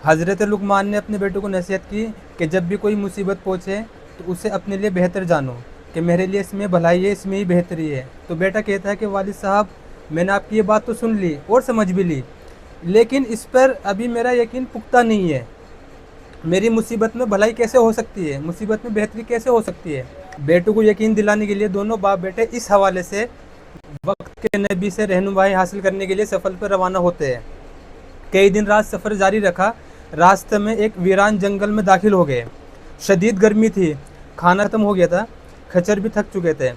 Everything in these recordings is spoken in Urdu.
حضرت لقمان نے اپنے بیٹے کو نصیحت کی کہ جب بھی کوئی مصیبت پہنچے تو اسے اپنے لیے بہتر جانو کہ میرے لیے اس میں بھلائی ہے، اس میں ہی بہتری ہے۔ تو بیٹا کہتا ہے کہ والد صاحب میں نے آپ کی یہ بات تو سن لی اور سمجھ بھی لی، لیکن اس پر ابھی میرا یقین پختہ نہیں ہے۔ میری مصیبت میں بھلائی کیسے ہو سکتی ہے، مصیبت میں بہتری کیسے ہو سکتی ہے؟ بیٹوں کو یقین دلانے کے لیے دونوں باپ بیٹے اس حوالے سے وقت کے نبی سے رہنمائی حاصل کرنے کے لیے سفر پر روانہ ہوتے ہیں۔ کئی دن رات سفر جاری رکھا، راستے میں ایک ویران جنگل میں داخل ہو گئے۔ شدید گرمی تھی، کھانا ختم ہو گیا تھا، کھچر بھی تھک چکے تھے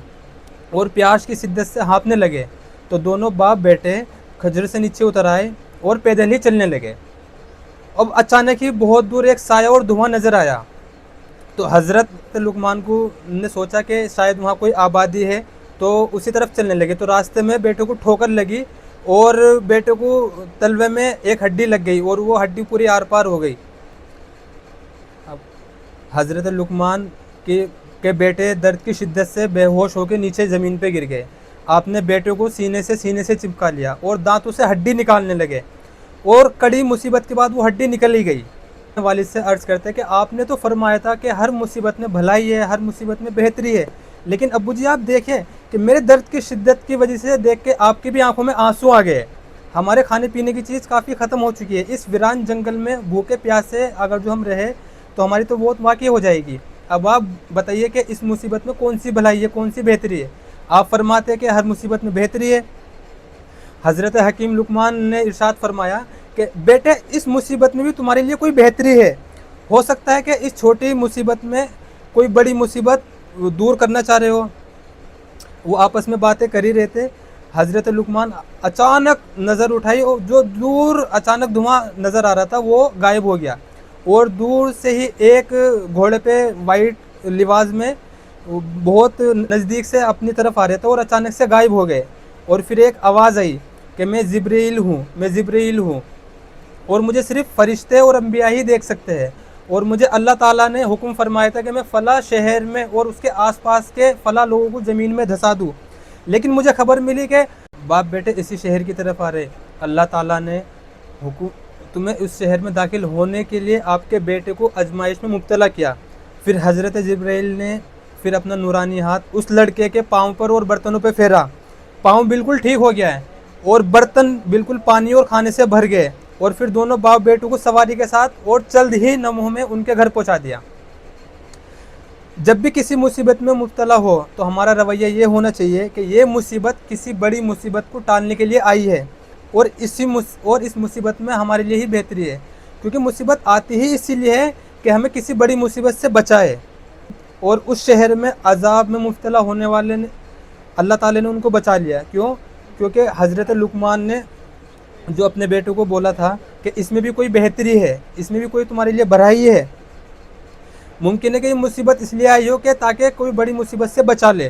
اور پیاس کی شدت سے ہانپنے لگے۔ تو دونوں باپ بیٹے کھجر سے نیچے اتر آئے اور پیدل ہی چلنے لگے۔ اب اچانک ہی بہت دور ایک سایہ اور دھواں نظر آیا، تو حضرت لقمان کو نے سوچا کہ شاید وہاں کوئی آبادی ہے، تو اسی طرف چلنے لگے۔ تو راستے میں بیٹے کو ٹھوکر لگی اور بیٹے کو تلوے میں ایک ہڈی لگ گئی اور وہ ہڈی پوری آر پار ہو گئی۔ اب حضرت لقمان کے بیٹے درد کی شدت سے بے ہوش ہو کے نیچے زمین پہ گر گئے۔ آپ نے بیٹے کو سینے سے چپکا لیا اور دانتوں سے ہڈی نکالنے لگے، اور کڑی مصیبت کے بعد وہ ہڈی نکل ہی گئی۔ والد سے عرض کرتے کہ آپ نے تو فرمایا تھا کہ ہر مصیبت میں بھلائی ہے، ہر مصیبت میں بہتری ہے، لیکن ابو جی آپ دیکھیں کہ میرے درد کی شدت کی وجہ سے دیکھ کے آپ کی بھی آنکھوں میں آنسو آ گئے۔ ہمارے کھانے پینے کی چیز کافی ختم ہو چکی ہے، اس ویران جنگل میں بھوکے پیاسے اگر جو ہم رہے تو ہماری تو موت واقع ہو جائے گی۔ اب آپ بتائیے کہ اس مصیبت میں کون سی بھلائی ہے، کون سی بہتری ہے؟ آپ فرماتے ہیں کہ ہر مصیبت میں بہتری ہے۔ حضرت حکیم لقمان نے ارشاد فرمایا کہ بیٹے اس مصیبت میں بھی تمہارے لیے کوئی بہتری ہے، ہو سکتا ہے کہ اس چھوٹی مصیبت میں کوئی بڑی مصیبت دور کرنا چاہ رہے ہو۔ وہ آپس میں باتیں کر ہی رہے تھے، حضرت لقمان اچانک نظر اٹھائی اور جو دور اچانک دھواں نظر آ رہا تھا وہ غائب ہو گیا، اور دور سے ہی ایک گھوڑے پہ وائٹ لباس میں بہت نزدیک سے اپنی طرف آ رہے تھے اور اچانک سے غائب ہو گئے۔ اور پھر ایک آواز آئی کہ میں جبرائیل ہوں، میں جبرائیل ہوں، اور مجھے صرف فرشتے اور انبیاء ہی دیکھ سکتے ہیں، اور مجھے اللہ تعالیٰ نے حکم فرمایا تھا کہ میں فلاں شہر میں اور اس کے آس پاس کے فلاں لوگوں کو زمین میں دھسا دوں، لیکن مجھے خبر ملی کہ باپ بیٹے اسی شہر کی طرف آ رہے۔ اللہ تعالیٰ نے حکم تمہیں اس شہر میں داخل ہونے کے لیے آپ کے بیٹے کو آزمائش میں مبتلا کیا۔ پھر حضرت جبرائیل نے پھر اپنا نورانی ہاتھ اس لڑکے کے پاؤں پر اور برتنوں پہ پھیرا، پاؤں بالکل ٹھیک ہو گیا ہے اور برتن بالکل پانی اور کھانے سے بھر گئے، اور پھر دونوں باپ بیٹوں کو سواری کے ساتھ اور چند ہی لمحوں میں ان کے گھر پہنچا دیا۔ جب بھی کسی مصیبت میں مبتلا ہو تو ہمارا رویہ یہ ہونا چاہیے کہ یہ مصیبت کسی بڑی مصیبت کو ٹالنے کے لیے آئی ہے، اور اس مصیبت میں ہمارے لیے ہی بہتری ہے، کیونکہ مصیبت آتی ہی اسی لیے ہے کہ ہمیں کسی بڑی مصیبت سے بچائے۔ اور اس شہر میں عذاب میں مبتلا ہونے والے نے اللہ تعالیٰ نے ان کو بچا لیا، کیوں؟ کیونکہ حضرت لقمان نے جو اپنے بیٹوں کو بولا تھا کہ اس میں بھی کوئی بہتری ہے، اس میں بھی کوئی تمہارے لیے بھلائی ہے۔ ممکن ہے کہ یہ مصیبت اس لیے آئی ہو کہ تاکہ کوئی بڑی مصیبت سے بچا لے،